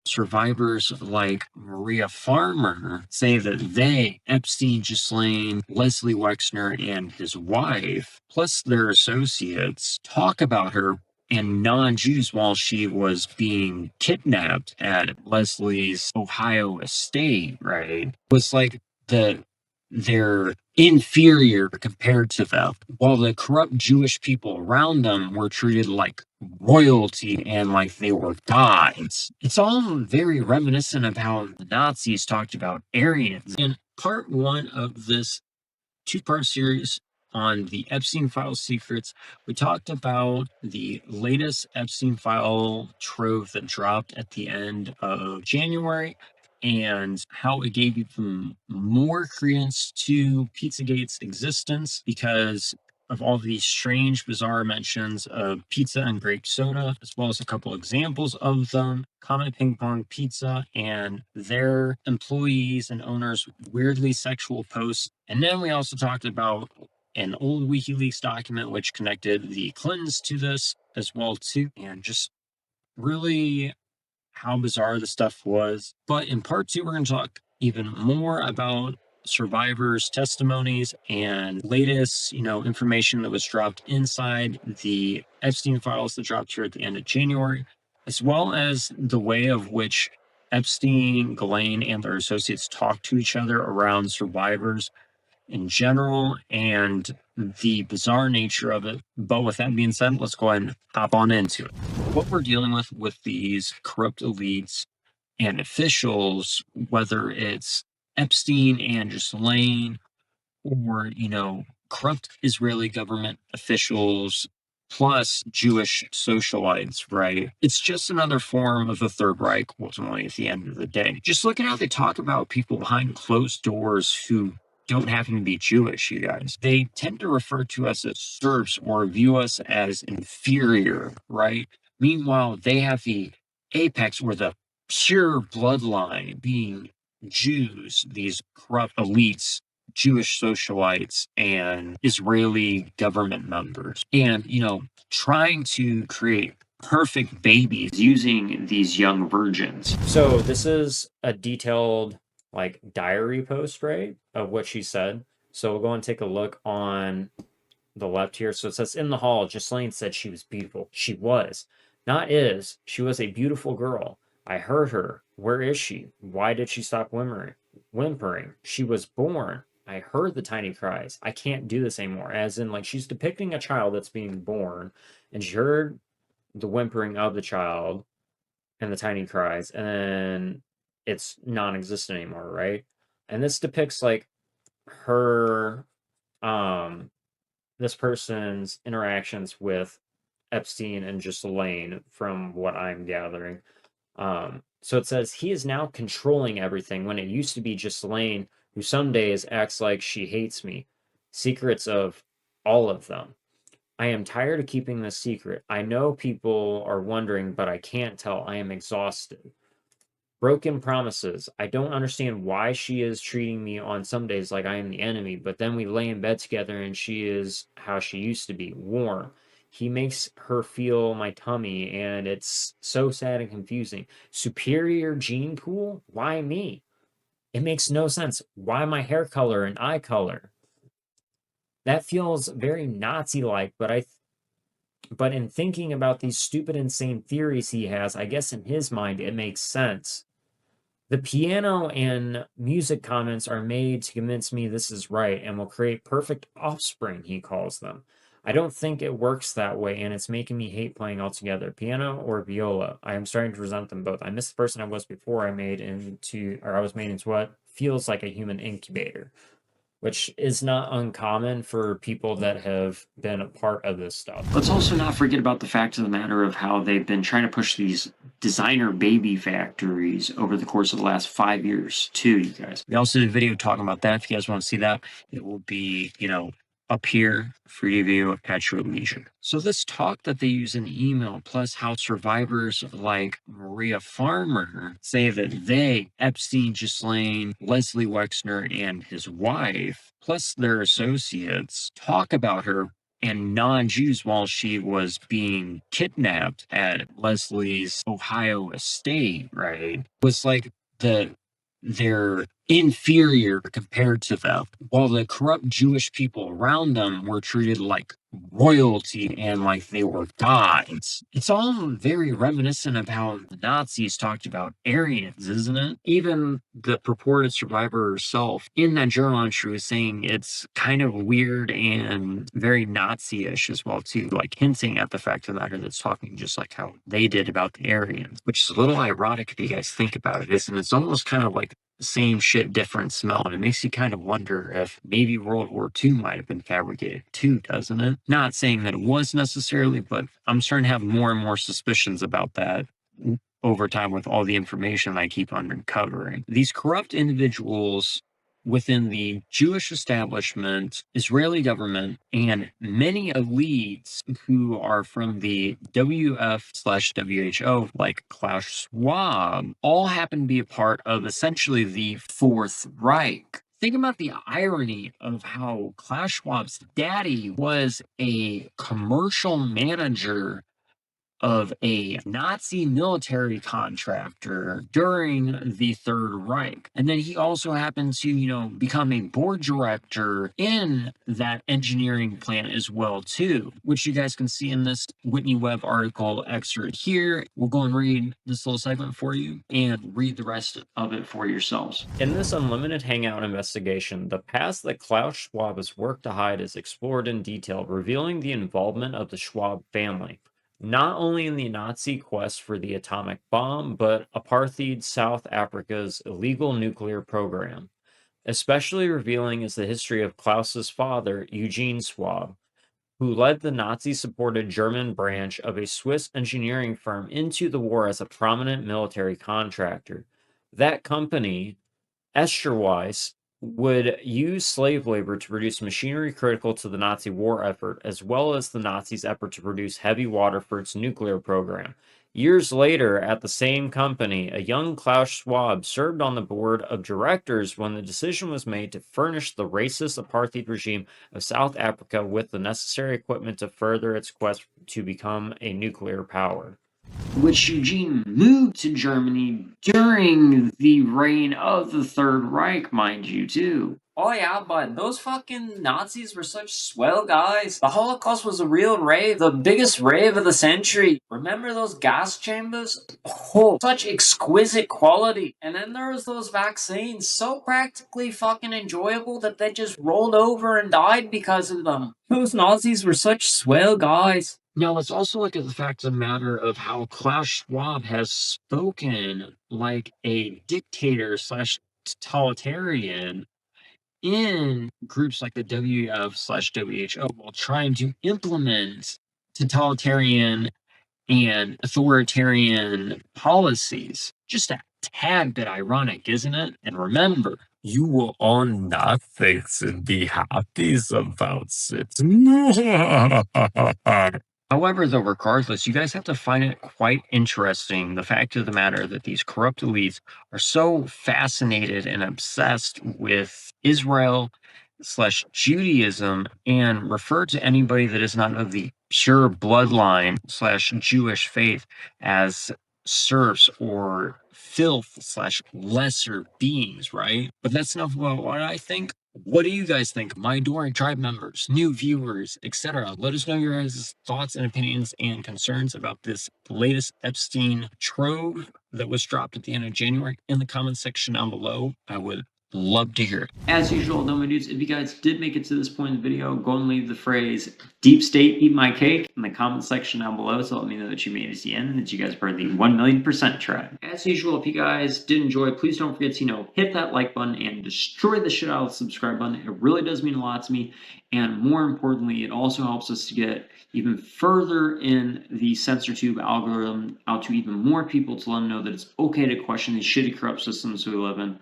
survivors like Maria Farmer say that they, Epstein, Ghislaine, Leslie Wexner, and his wife, plus their associates, talk about her and non-Jews while she was being kidnapped at Leslie's Ohio estate, right? Was like they're inferior compared to them, while the corrupt Jewish people around them were treated like royalty and like they were gods. It's all very reminiscent of how the Nazis talked about Aryans. In part one of this two-part series on the Epstein Files secrets, we talked about the latest Epstein file trove that dropped at the end of January and how it gave even more credence to Pizzagate's existence because of all these strange, bizarre mentions of pizza and grape soda, as well as a couple examples of them, Comet Ping Pong Pizza, and their employees and owners' weirdly sexual posts. And then we also talked about an old WikiLeaks document which connected the Clintons to this as well too, and just really how bizarre the stuff was. But in part two, we're going to talk even more about survivors' testimonies and latest, information that was dropped inside the Epstein files that dropped here at the end of January, as well as the way of which Epstein, Ghislaine, and their associates talk to each other around survivors in general and the bizarre nature of it. But with that being said, let's go ahead and hop on into it. What we're dealing with these corrupt elites and officials, whether it's Epstein and Ghislaine or, corrupt Israeli government officials plus Jewish socialites, right? It's just another form of the Third Reich, ultimately, at the end of the day. Just look at how they talk about people behind closed doors who don't happen to be Jewish, you guys. They tend to refer to us as serfs or view us as inferior, right? Meanwhile, they have the apex or the pure bloodline being Jews, these corrupt elites, Jewish socialites, and Israeli government members. And, trying to create perfect babies using these young virgins. So this is a detailed diary post, right, of what she said. So we'll go and take a look on the left here. So it says, in the hall, Ghislaine said she was beautiful. She was. Not is. She was a beautiful girl. I heard her. Where is she? Why did she stop whimpering? She was born. I heard the tiny cries. I can't do this anymore. As in, she's depicting a child that's being born, and she heard the whimpering of the child and the tiny cries, and then it's non-existent anymore, right? And this depicts her this person's interactions with Epstein and Ghislaine from what I'm gathering. So it says he is now controlling everything when it used to be Ghislaine who some days acts like she hates me. Secrets of all of them. I am tired of keeping this secret. I know people are wondering, but I can't tell. I am exhausted. Broken promises. I don't understand why she is treating me on some days like I am the enemy, but then we lay in bed together and she is how she used to be, warm. He makes her feel my tummy, and it's so sad and confusing. Superior gene pool? Why me? It makes no sense. Why my hair color and eye color? That feels very Nazi-like, but in thinking about these stupid, insane theories he has, I guess in his mind it makes sense. The piano and music comments are made to convince me this is right and will create perfect offspring, he calls them. I don't think it works that way, and it's making me hate playing altogether. Piano or viola, I am starting to resent them both. I miss the person I was before I was made into what feels like a human incubator, which is not uncommon for people that have been a part of this stuff. Let's also not forget about the fact of the matter of how they've been trying to push these designer baby factories over the course of the last 5 years too, you guys. We also did a video talking about that. If you guys want to see that, it will be, up here for you to view at your leisure. So this talk that they use in email, plus how survivors like Maria Farmer say that they, Epstein, Ghislaine, Leslie Wexner, and his wife, plus their associates, talk about her and non-Jews while she was being kidnapped at Leslie's Ohio estate, right, was like they're inferior compared to them, while the corrupt Jewish people around them were treated like royalty and like they were gods. It's all very reminiscent of how the Nazis talked about Aryans, isn't it? Even the purported survivor herself in that journal entry was saying it's kind of weird and very Nazi-ish as well too, like hinting at the fact of the matter that's talking just like how they did about the Aryans, which is a little ironic if you guys think about it, isn't it? It's almost kind of like same shit, different smell. And it makes you kind of wonder if maybe World War II might have been fabricated too, doesn't it? Not saying that it was necessarily, but I'm starting to have more and more suspicions about that over time with all the information I keep uncovering. These corrupt individuals within the Jewish establishment, Israeli government, and many elites who are from the WF/WHO, like Klaus Schwab, all happen to be a part of essentially the Fourth Reich. Think about the irony of how Klaus Schwab's daddy was a commercial manager of a Nazi military contractor during the Third Reich. And then he also happened to, become a board director in that engineering plant as well, too, which you guys can see in this Whitney Webb article excerpt here. We'll go and read this little segment for you and read the rest of it for yourselves. In this unlimited hangout investigation, the past that Klaus Schwab has worked to hide is explored in detail, revealing the involvement of the Schwab family, not only in the Nazi quest for the atomic bomb, but apartheid South Africa's illegal nuclear program. Especially revealing is the history of Klaus's father, Eugene Schwab, who led the Nazi-supported German branch of a Swiss engineering firm into the war as a prominent military contractor. That company, Esterweiss, would use slave labor to produce machinery critical to the Nazi war effort, as well as the Nazis' effort to produce heavy water for its nuclear program. Years later, at the same company, a young Klaus Schwab served on the board of directors when the decision was made to furnish the racist apartheid regime of South Africa with the necessary equipment to further its quest to become a nuclear power, which Eugene moved to Germany during the reign of the Third Reich, mind you, too. Oh yeah, but those fucking Nazis were such swell guys. The Holocaust was a real rave, the biggest rave of the century. Remember those gas chambers? Oh, such exquisite quality. And then there was those vaccines, so practically fucking enjoyable that they just rolled over and died because of them. Those Nazis were such swell guys. Now, let's also look at the fact of the matter of how Klaus Schwab has spoken like a dictator slash totalitarian in groups like the WF/WHO while trying to implement totalitarian and authoritarian policies. Just a tad bit ironic, isn't it? And remember, you will own nothing and be happy about it. However, though, regardless, you guys have to find it quite interesting, the fact of the matter that these corrupt elites are so fascinated and obsessed with Israel/Judaism and refer to anybody that is not of the pure bloodline/Jewish faith as serfs or filth/lesser beings, right? But that's enough about what I think. What do you guys think? My adoring tribe members, new viewers, etc. Let us know your guys' thoughts and opinions and concerns about this latest Epstein trove that was dropped at the end of January in the comments section down below. I would love to hear it. As usual, though, my dudes, if you guys did make it to this point in the video, go and leave the phrase "Deep State Eat My Cake" in the comment section down below to let me know that you made it to the end and that you guys are the 1,000,000% tribe. As usual, if you guys did enjoy, please don't forget to, hit that like button and destroy the shit out of the subscribe button. It really does mean a lot to me. And more importantly, it also helps us to get even further in the CensorTube algorithm out to even more people to let them know that it's okay to question these shitty, corrupt systems we live in,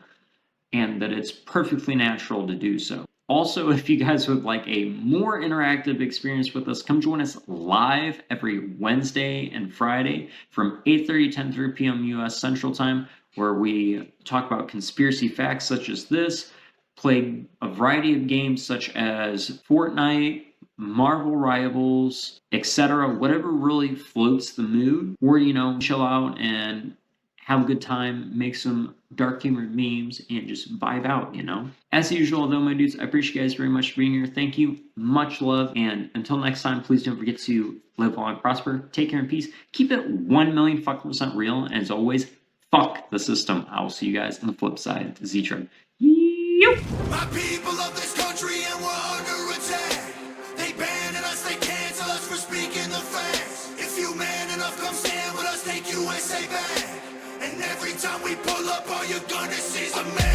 and that it's perfectly natural to do so. Also, if you guys would like a more interactive experience with us, come join us live every Wednesday and Friday from 8:30 to 10:30 p.m. U.S. Central Time, where we talk about conspiracy facts such as this, play a variety of games such as Fortnite, Marvel Rivals, etc. Whatever really floats the mood, or chill out and have a good time, make some dark humor memes, and just vibe out, As usual, though, my dudes, I appreciate you guys very much for being here. Thank you. Much love. And until next time, please don't forget to live long and prosper. Take care and peace. Keep it 1,000,000% real. And as always, fuck the system. I will see you guys on the flip side. Z-Trip. My people of this country and we're under attack. They banning us, they cancel us for speaking the facts. If you man enough, come stand with us, take USA back. And every time we pull up, all you're gonna see is a man.